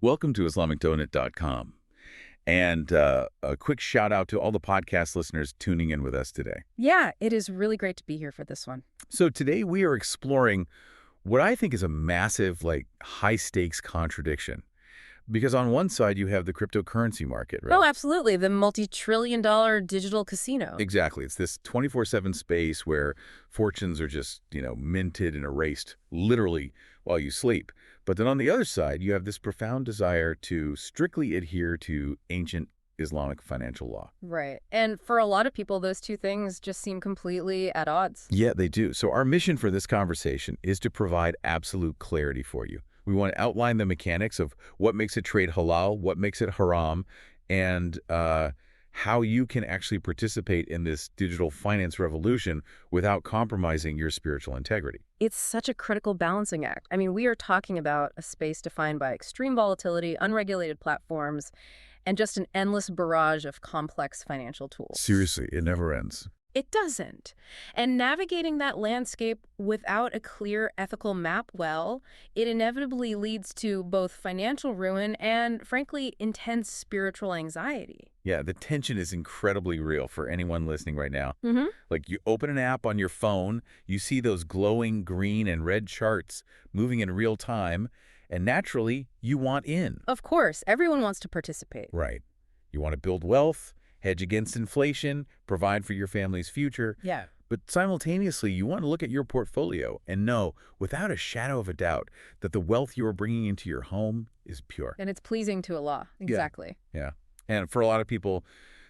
Welcome to IslamicDonut.com. And a quick shout out to all the podcast listeners tuning in with us today. Yeah, it is really great to be here for this one. So today we are exploring what I think is a massive, high-stakes contradiction. Because on one side, you have the cryptocurrency market, right? Oh, absolutely. The multi-trillion-dollar digital casino. Exactly. It's this 24/7 space where fortunes are just, minted and erased, literally, while you sleep. But then on the other side, you have this profound desire to strictly adhere to ancient Islamic financial law. Right. And for a lot of people, those two things just seem completely at odds. Yeah, they do. So our mission for this conversation is to provide absolute clarity for you. We want to outline the mechanics of what makes a trade halal, what makes it haram, and how you can actually participate in this digital finance revolution without compromising your spiritual integrity. It's such a critical balancing act. I mean, we are talking about a space defined by extreme volatility, unregulated platforms, and just an endless barrage of complex financial tools. Seriously, it never ends. It doesn't. And navigating that landscape without a clear ethical map, well, it inevitably leads to both financial ruin and, frankly, intense spiritual anxiety. Yeah, the tension is incredibly real for anyone listening right now. Mm-hmm. Like you open an app on your phone, you see those glowing green and red charts moving in real time, and naturally, you want in. Of course, everyone wants to participate. Right. You want to build wealth, hedge against inflation, provide for your family's future. Yeah. But simultaneously, you want to look at your portfolio and know, without a shadow of a doubt, that the wealth you are bringing into your home is pure. And it's pleasing to Allah. Exactly. Yeah. And for a lot of people,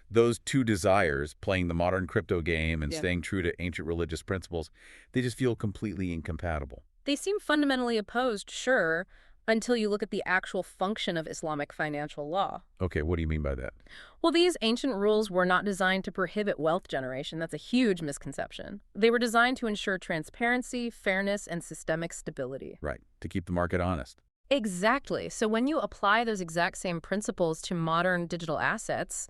those two desires, playing the modern crypto game and staying true to ancient religious principles, they just feel completely incompatible. They seem fundamentally opposed, sure, until you look at the actual function of Islamic financial law. Okay, what do you mean by that? Well, these ancient rules were not designed to prohibit wealth generation. That's a huge misconception. They were designed to ensure transparency, fairness, and systemic stability. Right, to keep the market honest. Exactly. So when you apply those exact same principles to modern digital assets,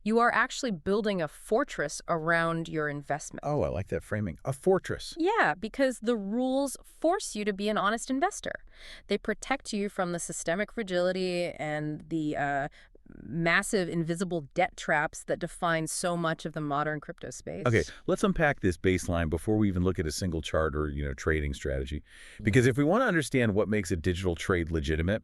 you are actually building a fortress around your investment. Oh, I like that framing. A fortress. Yeah, because the rules force you to be an honest investor. They protect you from the systemic fragility and the massive invisible debt traps that define so much of the modern crypto space. Okay, let's unpack this baseline before we even look at a single chart or, trading strategy. Because if we want to understand what makes a digital trade legitimate,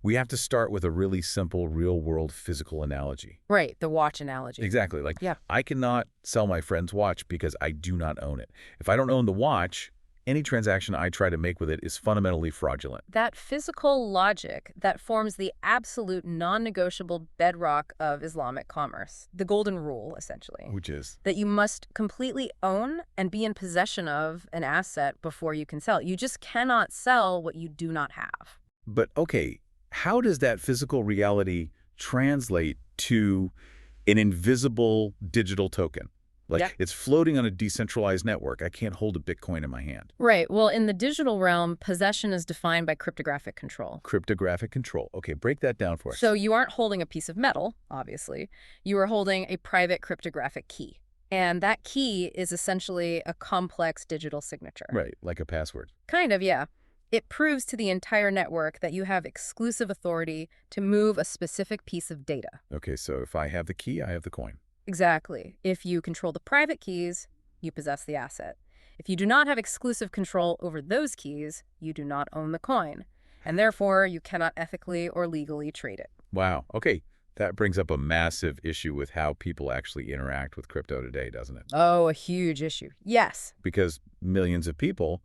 we have to start with a really simple real-world physical analogy. Right, the watch analogy. Exactly. I cannot sell my friend's watch because I do not own it. If I don't own the watch, any transaction I try to make with it is fundamentally fraudulent. That physical logic that forms the absolute non-negotiable bedrock of Islamic commerce, the golden rule, essentially. Which is? That you must completely own and be in possession of an asset before you can sell it. You just cannot sell what you do not have. But, okay, how does that physical reality translate to an invisible digital token? It's floating on a decentralized network. I can't hold a Bitcoin in my hand. Right. Well, in the digital realm, possession is defined by cryptographic control. Cryptographic control. Okay, break that down for us. So you aren't holding a piece of metal, obviously. You are holding a private cryptographic key. And that key is essentially a complex digital signature. Right, like a password. Kind of, yeah. It proves to the entire network that you have exclusive authority to move a specific piece of data. Okay, so if I have the key, I have the coin. Exactly. If you control the private keys, you possess the asset. If you do not have exclusive control over those keys, you do not own the coin. And therefore, you cannot ethically or legally trade it. Wow. Okay. That brings up a massive issue with how people actually interact with crypto today, doesn't it? Oh, a huge issue. Yes. Because millions of people,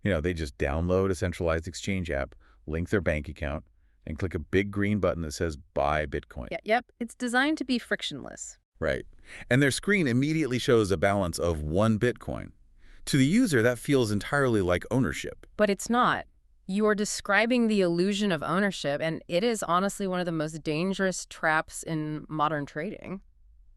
they just download a centralized exchange app, link their bank account, and click a big green button that says buy Bitcoin. Yep. It's designed to be frictionless. Right. And their screen immediately shows a balance of 1 Bitcoin. To the user, that feels entirely like ownership. But it's not. You are describing the illusion of ownership, and it is honestly one of the most dangerous traps in modern trading.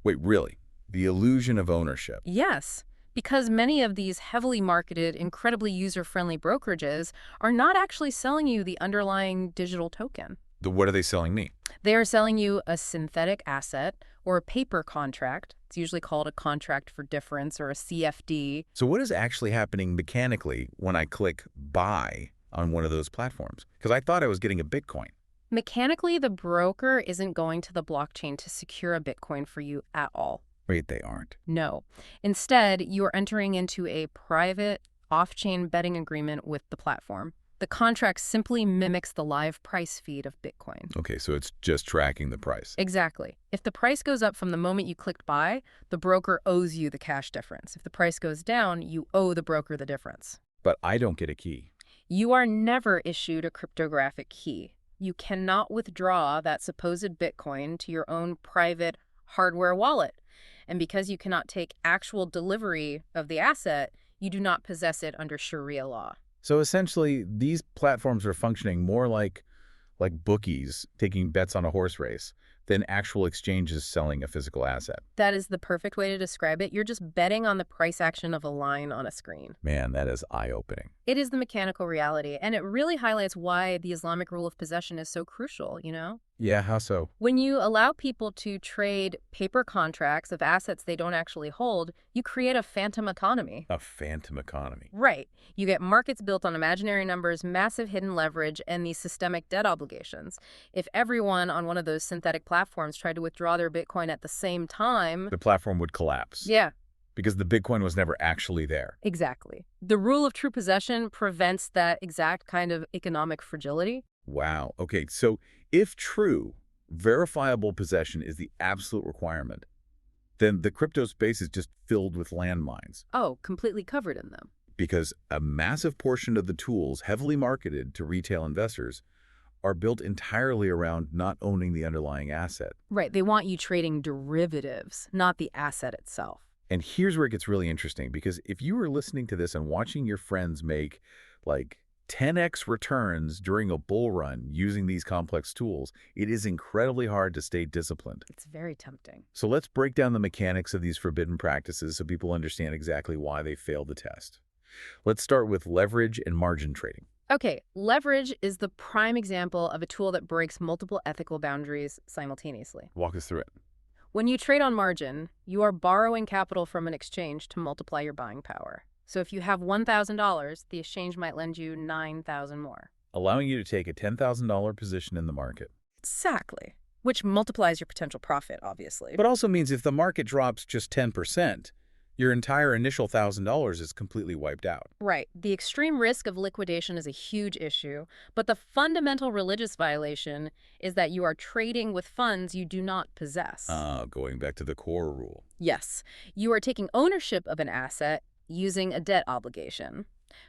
Wait, really? The illusion of ownership? Yes. Because many of these heavily marketed, incredibly user-friendly brokerages are not actually selling you the underlying digital token. What are they selling me? They are selling you a synthetic asset or a paper contract. It's usually called a contract for difference or a CFD. So what is actually happening mechanically when I click buy on one of those platforms? Because I thought I was getting a Bitcoin. Mechanically, the broker isn't going to the blockchain to secure a Bitcoin for you at all. Wait, they aren't. No. Instead, you are entering into a private, off-chain betting agreement with the platform. The contract simply mimics the live price feed of Bitcoin. Okay, so it's just tracking the price. Exactly. If the price goes up from the moment you clicked buy, the broker owes you the cash difference. If the price goes down, you owe the broker the difference. But I don't get a key. You are never issued a cryptographic key. You cannot withdraw that supposed Bitcoin to your own private hardware wallet. And because you cannot take actual delivery of the asset, you do not possess it under Sharia law. So essentially, these platforms are functioning more like bookies taking bets on a horse race than actual exchanges selling a physical asset. That is the perfect way to describe it. You're just betting on the price action of a line on a screen. Man, that is eye-opening. It is the mechanical reality, and it really highlights why the Islamic rule of possession is so crucial, you know? Yeah, how so? When you allow people to trade paper contracts of assets they don't actually hold, you create a phantom economy. A phantom economy. Right. You get markets built on imaginary numbers, massive hidden leverage, and these systemic debt obligations. If everyone on one of those synthetic platforms tried to withdraw their Bitcoin at the same time, The platform would collapse. yeah, Because the Bitcoin was never actually there. exactly. The rule of true possession prevents that exact kind of economic fragility. Wow. Okay, so if true, verifiable possession is the absolute requirement, then the crypto space is just filled with landmines. Oh, completely covered in them. Because a massive portion of the tools heavily marketed to retail investors are built entirely around not owning the underlying asset. Right. They want you trading derivatives, not the asset itself. And here's where it gets really interesting, because if you were listening to this and watching your friends make like 10x returns during a bull run using these complex tools, it is incredibly hard to stay disciplined. It's very tempting. So let's break down the mechanics of these forbidden practices so people understand exactly why they fail the test. Let's start with leverage and margin trading. Okay, leverage is the prime example of a tool that breaks multiple ethical boundaries simultaneously. Walk us through it. When you trade on margin, you are borrowing capital from an exchange to multiply your buying power. So if you have $1,000, the exchange might lend you $9,000 more. Allowing you to take a $10,000 position in the market. Exactly. Which multiplies your potential profit, obviously. But also means if the market drops just 10%, your entire initial $1,000 is completely wiped out. Right. The extreme risk of liquidation is a huge issue, but the fundamental religious violation is that you are trading with funds you do not possess. Going back to the core rule. Yes. You are taking ownership of an asset using a debt obligation.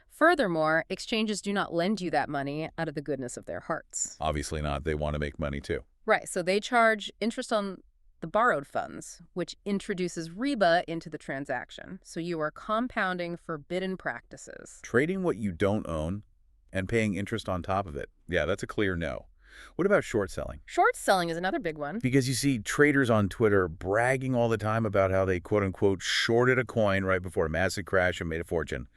Furthermore, exchanges do not lend you that money out of the goodness of their hearts. Obviously not. They want to make money too. Right. So they charge interest on the borrowed funds, which introduces riba into the transaction. So you are compounding forbidden practices. Trading what you don't own and paying interest on top of it. Yeah, that's a clear no. What about short selling? Short selling is another big one. Because you see traders on Twitter bragging all the time about how they quote-unquote shorted a coin right before a massive crash and made a fortune.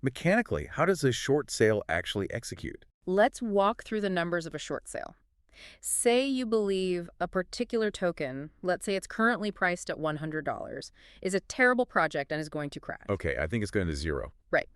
Mechanically, how does a short sale actually execute? Let's walk through the numbers of a short sale. Say you believe a particular token, let's say it's currently priced at $100, is a terrible project and is going to crash. Okay, I think it's going to zero. Right.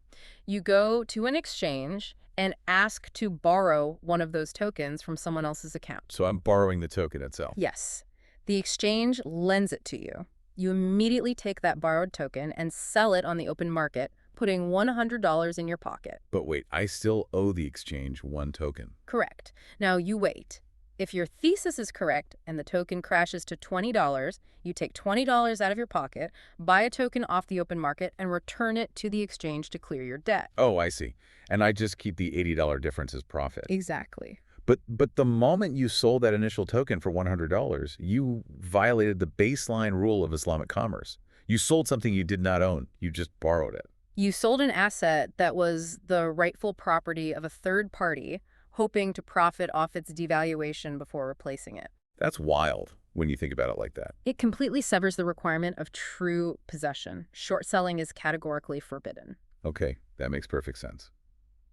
You go to an exchange and ask to borrow one of those tokens from someone else's account. So I'm borrowing the token itself. Yes. The exchange lends it to you. You immediately take that borrowed token and sell it on the open market, putting $100 in your pocket. But wait, I still owe the exchange one token. Correct. Now you wait. If your thesis is correct and the token crashes to $20, you take $20 out of your pocket, buy a token off the open market, and return it to the exchange to clear your debt. Oh, I see. And I just keep the $80 difference as profit. Exactly. But the moment you sold that initial token for $100, you violated the baseline rule of Islamic commerce. You sold something you did not own. You just borrowed it. You sold an asset that was the rightful property of a third party, hoping to profit off its devaluation before replacing it. That's wild when you think about it like that. It completely severs the requirement of true possession. Short selling is categorically forbidden. Okay, that makes perfect sense.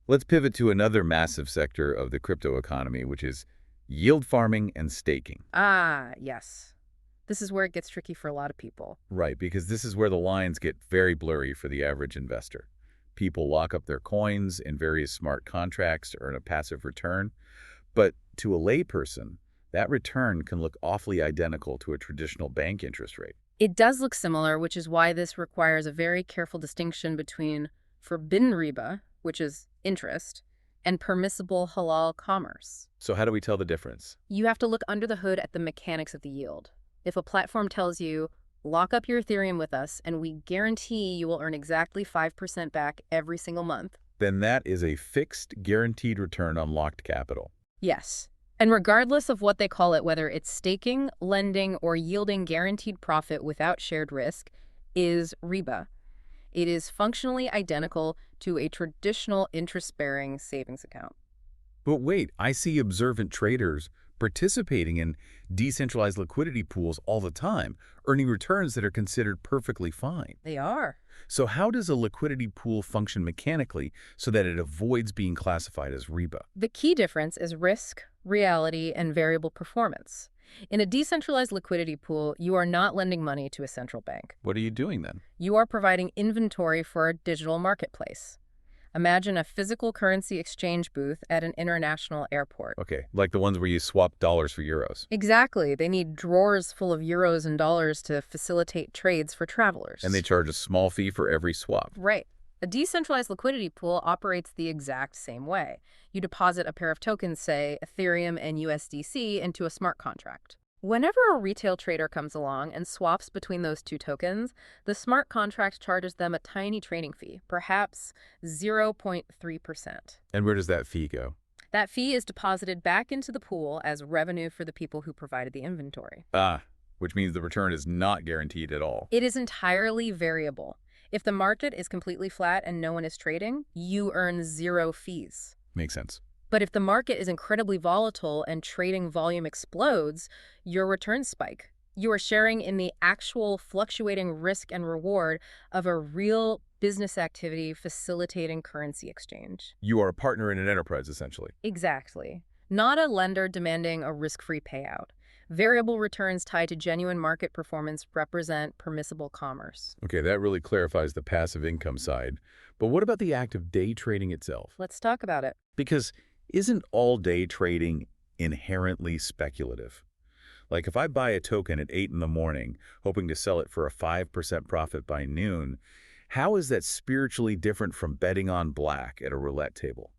Let's pivot to another massive sector of the crypto economy, which is yield farming and staking. Ah, yes. This is where it gets tricky for a lot of people. Right, because this is where the lines get very blurry for the average investor. People lock up their coins in various smart contracts to earn a passive return, But to a layperson, that return can look awfully identical to a traditional bank interest rate. It does look similar, which is why this requires a very careful distinction between forbidden riba, which is interest, and permissible halal commerce. So how do we tell the difference? You have to look under the hood at the mechanics of the yield. If a platform tells you, lock up your Ethereum with us and we guarantee you will earn exactly 5% back every single month. Then that is a fixed, guaranteed return on locked capital. Yes. And regardless of what they call it, whether it's staking, lending, or yielding guaranteed profit without shared risk, is riba. It is functionally identical to a traditional interest-bearing savings account. But wait, I see observant traders participating in decentralized liquidity pools all the time, earning returns that are considered perfectly fine. They are. So how does a liquidity pool function mechanically so that it avoids being classified as riba? The key difference is risk, reality, and variable performance. In a decentralized liquidity pool, you are not lending money to a central bank. What are you doing then? You are providing inventory for a digital marketplace. Imagine a physical currency exchange booth at an international airport. Okay, like the ones where you swap dollars for euros. Exactly. They need drawers full of euros and dollars to facilitate trades for travelers. And they charge a small fee for every swap. Right. A decentralized liquidity pool operates the exact same way. You deposit a pair of tokens, say Ethereum and USDC, into a smart contract. Whenever a retail trader comes along and swaps between those two tokens, the smart contract charges them a tiny trading fee, perhaps 0.3%. And where does that fee go? That fee is deposited back into the pool as revenue for the people who provided the inventory. Which means the return is not guaranteed at all. It is entirely variable. If the market is completely flat and no one is trading, you earn zero fees. Makes sense. But if the market is incredibly volatile and trading volume explodes, your returns spike. You are sharing in the actual fluctuating risk and reward of a real business activity facilitating currency exchange. You are a partner in an enterprise, essentially. Exactly. Not a lender demanding a risk-free payout. Variable returns tied to genuine market performance represent permissible commerce. Okay, that really clarifies the passive income side. But what about the act of day trading itself? Let's talk about it. Because isn't all day trading inherently speculative? Like if I buy a token at 8 in the morning, hoping to sell it for a 5% profit by noon, how is that spiritually different from betting on black at a roulette table?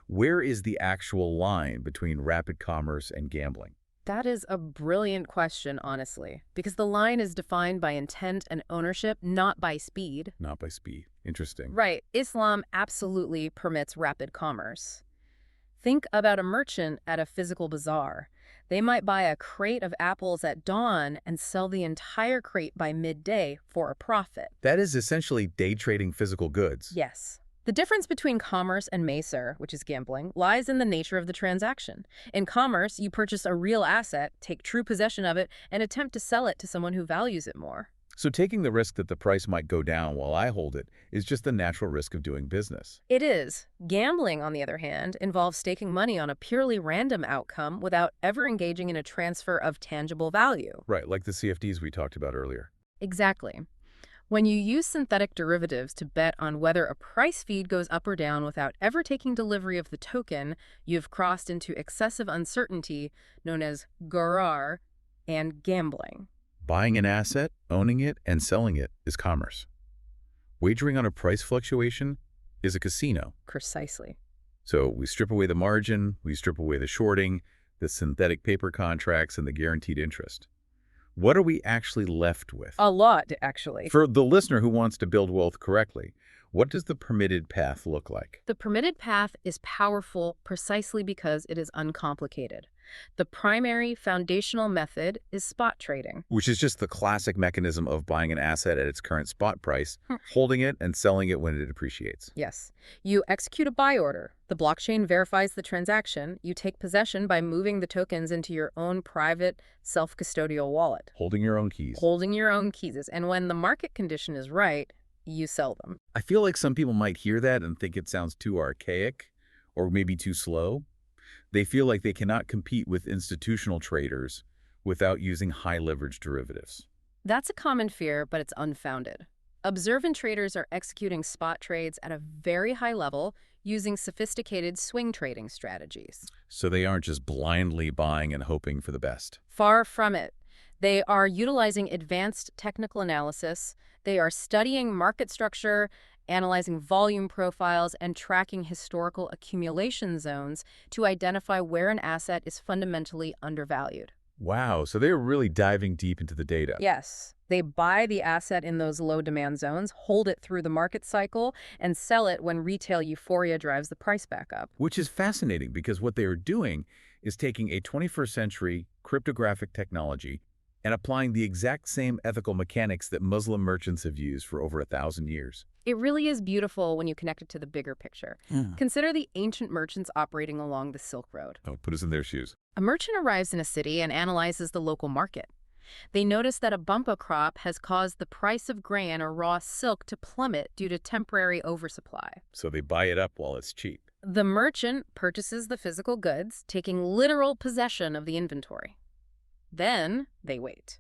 Where is the actual line between rapid commerce and gambling? That is a brilliant question, honestly, because the line is defined by intent and ownership, not by speed. Not by speed. Interesting. Right. Islam absolutely permits rapid commerce. Think about a merchant at a physical bazaar. They might buy a crate of apples at dawn and sell the entire crate by midday for a profit. That is essentially day trading physical goods. Yes. The difference between commerce and macer, which is gambling, lies in the nature of the transaction. In commerce, you purchase a real asset, take true possession of it, and attempt to sell it to someone who values it more. So taking the risk that the price might go down while I hold it is just the natural risk of doing business. It is. Gambling, on the other hand, involves staking money on a purely random outcome without ever engaging in a transfer of tangible value. Right, like the CFDs we talked about earlier. Exactly. When you use synthetic derivatives to bet on whether a price feed goes up or down without ever taking delivery of the token, you've crossed into excessive uncertainty known as gharar and gambling. Buying an asset, owning it, and selling it is commerce. Wagering on a price fluctuation is a casino. Precisely. So we strip away the margin, we strip away the shorting, the synthetic paper contracts, and the guaranteed interest. What are we actually left with? A lot, actually. For the listener who wants to build wealth correctly, what does the permitted path look like? The permitted path is powerful precisely because it is uncomplicated. The primary foundational method is spot trading. Which is just the classic mechanism of buying an asset at its current spot price, holding it and selling it when it appreciates. Yes. You execute a buy order. The blockchain verifies the transaction. You take possession by moving the tokens into your own private self-custodial wallet. Holding your own keys. Holding your own keys. And when the market condition is right, you sell them. I feel like some people might hear that and think it sounds too archaic or maybe too slow. They feel like they cannot compete with institutional traders without using high-leverage derivatives. That's a common fear, but it's unfounded. Observant traders are executing spot trades at a very high level using sophisticated swing trading strategies. So they aren't just blindly buying and hoping for the best. Far from it. They are utilizing advanced technical analysis. They are studying market structure, analyzing volume profiles, and tracking historical accumulation zones to identify where an asset is fundamentally undervalued. Wow, so they're really diving deep into the data. Yes, they buy the asset in those low demand zones, hold it through the market cycle, and sell it when retail euphoria drives the price back up. Which is fascinating because what they are doing is taking a 21st century cryptographic technology and applying the exact same ethical mechanics that Muslim merchants have used for over 1,000 years. It really is beautiful when you connect it to the bigger picture. Consider the ancient merchants operating along the Silk Road. Oh, put us in their shoes. A merchant arrives in a city and analyzes the local market. They notice that a bumper crop has caused the price of grain or raw silk to plummet due to temporary oversupply. So they buy it up while it's cheap. The merchant purchases the physical goods, taking literal possession of the inventory. Then they wait.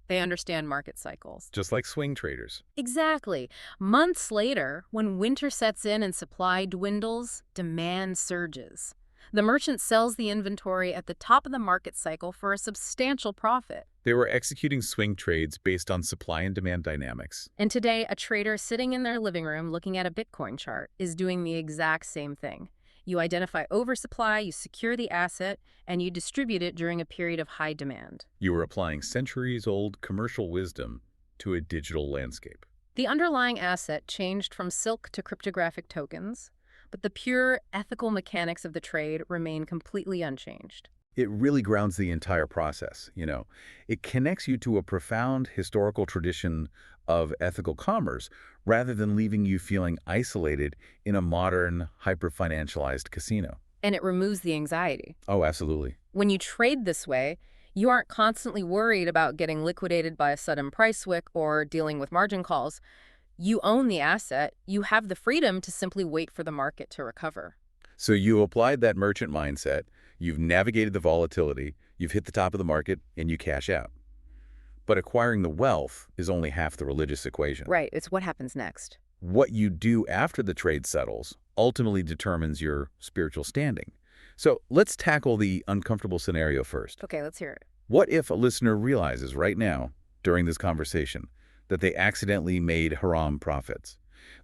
They understand market cycles. Just like swing traders. Exactly. Months later, when winter sets in and supply dwindles, demand surges. The merchant sells the inventory at the top of the market cycle for a substantial profit. They were executing swing trades based on supply and demand dynamics. And today, a trader sitting in their living room looking at a Bitcoin chart is doing the exact same thing. You identify oversupply, you secure the asset, and you distribute it during a period of high demand. You were applying centuries-old commercial wisdom to a digital landscape. The underlying asset changed from silk to cryptographic tokens, but the pure ethical mechanics of the trade remain completely unchanged. It really grounds the entire process, you know. It connects you to a profound historical tradition of ethical commerce rather than leaving you feeling isolated in a modern, hyper-financialized casino. And it removes the anxiety. Oh, absolutely. When you trade this way, you aren't constantly worried about getting liquidated by a sudden price wick or dealing with margin calls. You own the asset. You have the freedom to simply wait for the market to recover. So you applied that merchant mindset, you've navigated the volatility, you've hit the top of the market, and you cash out. But acquiring the wealth is only half the religious equation. Right, it's what happens next. What you do after the trade settles ultimately determines your spiritual standing. So let's tackle the uncomfortable scenario first. Okay, let's hear it. What if a listener realizes right now, during this conversation, that they accidentally made haram profits?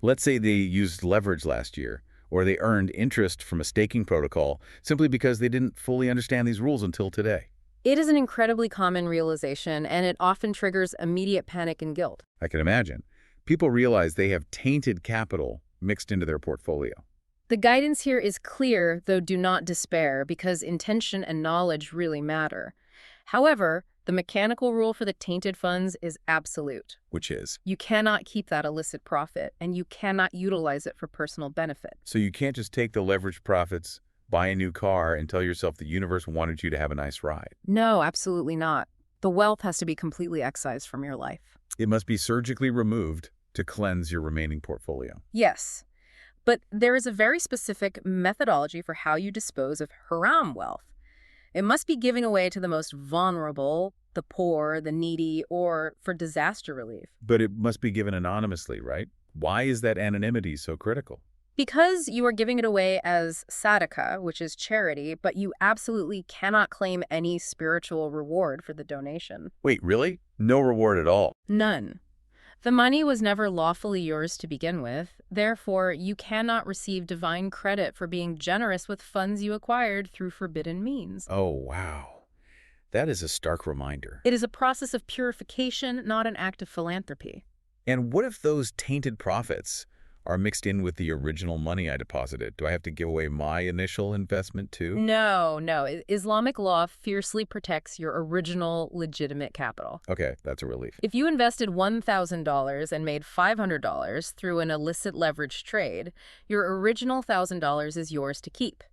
Let's say they used leverage last year, or they earned interest from a staking protocol simply because they didn't fully understand these rules until today. It is an incredibly common realization, and it often triggers immediate panic and guilt. I can imagine. People realize they have tainted capital mixed into their portfolio. The guidance here is clear, though do not despair, because intention and knowledge really matter. However, the mechanical rule for the tainted funds is absolute. Which is? You cannot keep that illicit profit, and you cannot utilize it for personal benefit. So you can't just take the leveraged profits, buy a new car, and tell yourself the universe wanted you to have a nice ride. No, absolutely not. The wealth has to be completely excised from your life. It must be surgically removed to cleanse your remaining portfolio. Yes, but there is a very specific methodology for how you dispose of haram wealth. It must be given away to the most vulnerable, the poor, the needy, or for disaster relief. But it must be given anonymously, right? Why is that anonymity so critical? Because you are giving it away as sadaqah, which is charity, but you absolutely cannot claim any spiritual reward for the donation. Wait, really? No reward at all? None. The money was never lawfully yours to begin with. Therefore, you cannot receive divine credit for being generous with funds you acquired through forbidden means. Oh, wow. That is a stark reminder. It is a process of purification, not an act of philanthropy. And what if those tainted profits are mixed in with the original money I deposited? Do I have to give away my initial investment too? No. Islamic law fiercely protects your original legitimate capital. Okay, that's a relief. If you invested $1,000 and made $500 through an illicit leverage trade, your original $1,000 is yours to keep.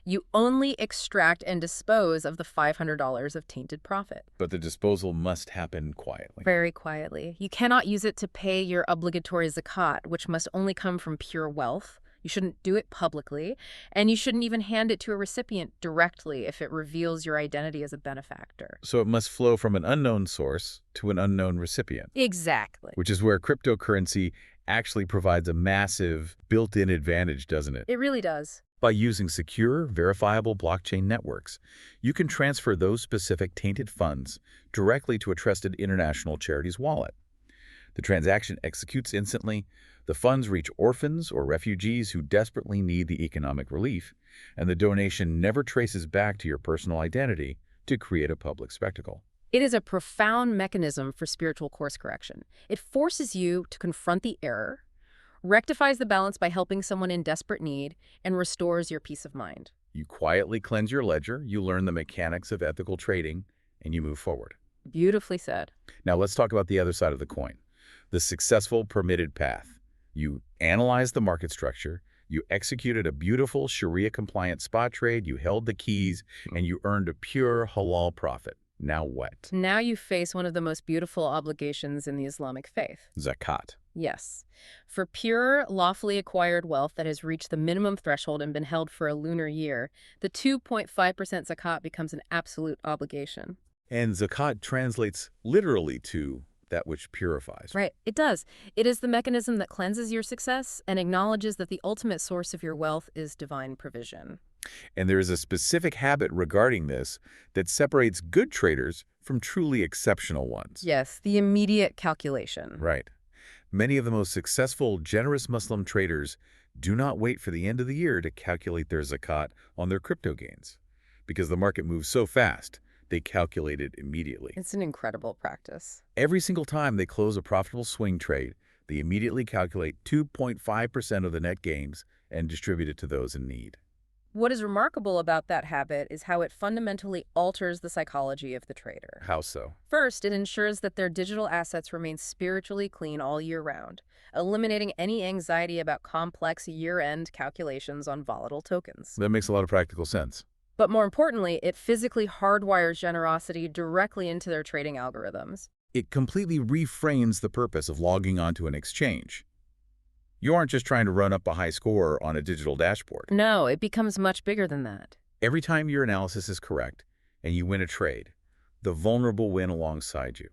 You only extract and dispose of the $500 of tainted profit. But the disposal must happen quietly. Very quietly. You cannot use it to pay your obligatory zakat, which must only come from pure wealth. You shouldn't do it publicly, and you shouldn't even hand it to a recipient directly if it reveals your identity as a benefactor. So it must flow from an unknown source to an unknown recipient, Exactly. which is where cryptocurrency actually provides a massive built-in advantage, doesn't it? It really does. By using secure, verifiable blockchain networks, you can transfer those specific tainted funds directly to a trusted international charity's wallet. The transaction executes instantly, the funds reach orphans or refugees who desperately need the economic relief, and the donation never traces back to your personal identity to create a public spectacle. It is a profound mechanism for spiritual course correction. It forces you to confront the error, rectifies the balance by helping someone in desperate need, and restores your peace of mind. You quietly cleanse your ledger, you learn the mechanics of ethical trading, and you move forward. Beautifully said. Now let's talk about the other side of the coin, the successful permitted path. You analyzed the market structure, you executed a beautiful Sharia-compliant spot trade, you held the keys, and you earned a pure halal profit. Now what? Now you face one of the most beautiful obligations in the Islamic faith. Zakat. Yes. For pure, lawfully acquired wealth that has reached the minimum threshold and been held for a lunar year, the 2.5% zakat becomes an absolute obligation. And zakat translates literally to that which purifies. Right, it does. It is the mechanism that cleanses your success and acknowledges that the ultimate source of your wealth is divine provision. And there is a specific habit regarding this that separates good traders from truly exceptional ones. Yes, the immediate calculation. Right. Many of the most successful, generous Muslim traders do not wait for the end of the year to calculate their zakat on their crypto gains. Because the market moves so fast, they calculate it immediately. It's an incredible practice. Every single time they close a profitable swing trade, they immediately calculate 2.5% of the net gains and distribute it to those in need. What is remarkable about that habit is how it fundamentally alters the psychology of the trader. How so? First, it ensures that their digital assets remain spiritually clean all year round, eliminating any anxiety about complex year-end calculations on volatile tokens. That makes a lot of practical sense. But more importantly, it physically hardwires generosity directly into their trading algorithms. It completely reframes the purpose of logging onto an exchange. You aren't just trying to run up a high score on a digital dashboard. No, it becomes much bigger than that. Every time your analysis is correct and you win a trade, the vulnerable win alongside you.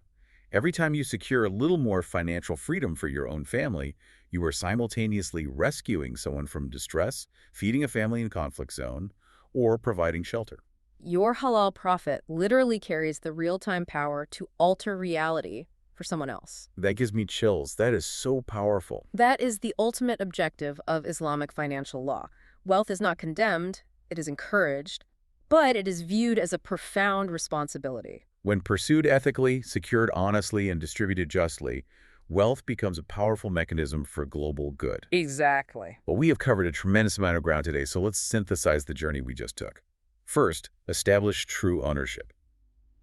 Every time you secure a little more financial freedom for your own family, you are simultaneously rescuing someone from distress, feeding a family in conflict zone, or providing shelter. Your halal profit literally carries the real-time power to alter reality for someone else. That gives me chills. That is so powerful. That is the ultimate objective of Islamic financial law. Wealth is not condemned, it is encouraged, but it is viewed as a profound responsibility. When pursued ethically, secured honestly, and distributed justly, wealth becomes a powerful mechanism for global good. Exactly. Well, we have covered a tremendous amount of ground today, so let's synthesize the journey we just took. First, establish true ownership.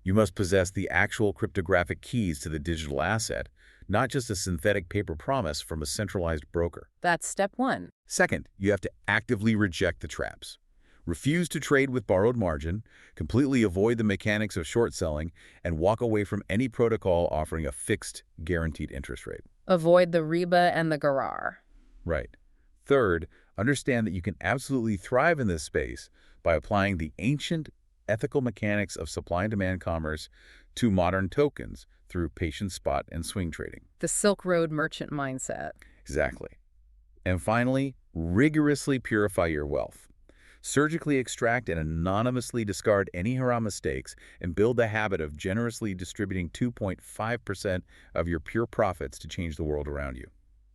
You must possess the actual cryptographic keys to the digital asset, not just a synthetic paper promise from a centralized broker. That's step one. Second, you have to actively reject the traps. Refuse to trade with borrowed margin, completely avoid the mechanics of short selling, and walk away from any protocol offering a fixed, guaranteed interest rate. Avoid the riba and the gharar. Right. Third, understand that you can absolutely thrive in this space by applying the ancient ethical mechanics of supply and demand commerce to modern tokens through patient spot and swing trading. The Silk Road merchant mindset. Exactly. And finally, rigorously purify your wealth. Surgically extract and anonymously discard any haram mistakes and build the habit of generously distributing 2.5% of your pure profits to change the world around you.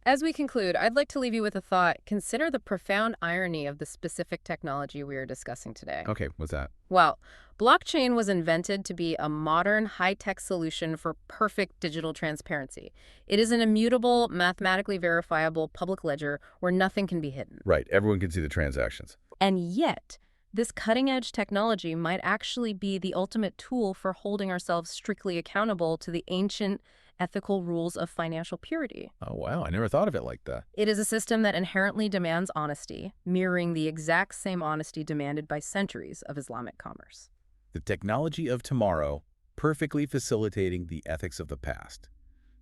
As we conclude, I'd like to leave you with a thought. Consider the profound irony of the specific technology we are discussing today. Okay, what's that? Well, blockchain was invented to be a modern, high-tech solution for perfect digital transparency. It is an immutable, mathematically verifiable public ledger where nothing can be hidden. Right, everyone can see the transactions. And yet, this cutting-edge technology might actually be the ultimate tool for holding ourselves strictly accountable to the ancient ethical rules of financial purity. Oh, wow, I never thought of it like that. It is a system that inherently demands honesty, mirroring the exact same honesty demanded by centuries of Islamic commerce. The technology of tomorrow, perfectly facilitating the ethics of the past.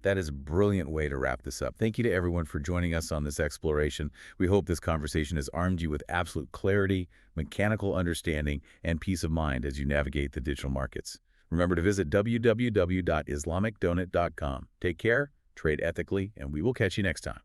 That is a brilliant way to wrap this up. Thank you to everyone for joining us on this exploration. We hope this conversation has armed you with absolute clarity, mechanical understanding, and peace of mind as you navigate the digital markets. Remember to visit www.islamicdonut.com. Take care, trade ethically, and we will catch you next time.